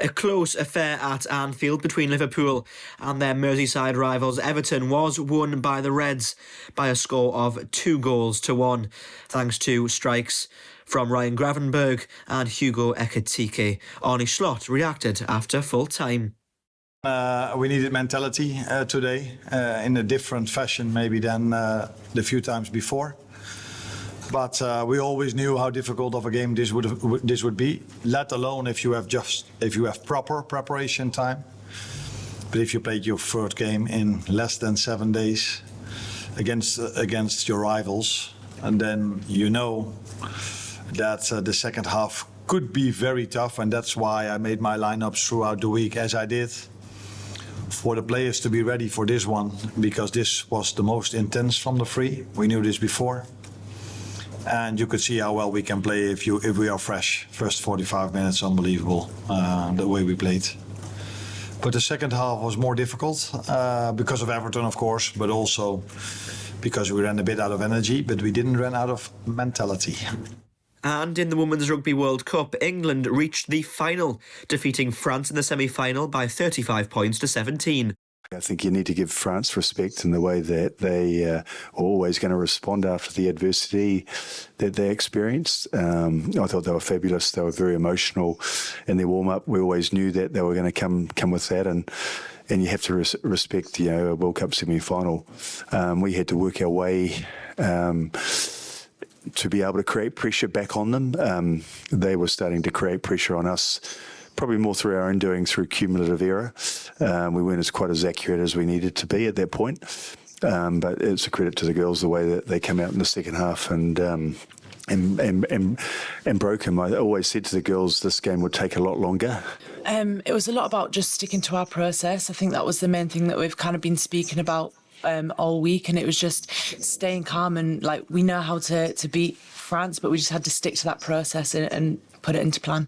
A close affair at Anfield between Liverpool and their Merseyside rivals Everton was won by the Reds by a score of 2-1, thanks to strikes from Ryan Gravenberch and Hugo Ekitike. Arnie Slot reacted after full time. We needed mentality today in a different fashion maybe than the few times before. But we always knew how difficult of a game this would be, let alone if you have proper preparation time. But if you played your third game in less than 7 days against your rivals, and then you know that the second half could be very tough, and that's why I made my lineups throughout the week as I did, for the players to be ready for this one, because this was the most intense from the three. We knew this before. And you could see how well we can play if we are fresh. First 45 minutes, unbelievable, the way we played. But the second half was more difficult because of Everton, of course, but also because we ran a bit out of energy, but we didn't run out of mentality. And in the Women's Rugby World Cup, England reached the final, defeating France in the semi-final by 35 points to 17. I think you need to give France respect in the way that they are always going to respond after the adversity that they experienced. I thought they were fabulous. They were very emotional in their warm-up. We always knew that they were going to come with that, and you have to respect, a World Cup semi-final. We had to work our way to be able to create pressure back on them. They were starting to create pressure on us, probably more through our own doing, through cumulative error. We weren't quite as accurate as we needed to be at that point. But it's a credit to the girls the way that they came out in the second half and broke them. I always said to the girls this game would take a lot longer. It was a lot about just sticking to our process. I think that was the main thing that we've kind of been speaking about all week, and it was just staying calm, and we know how to beat France, but we just had to stick to that process and put it into plan.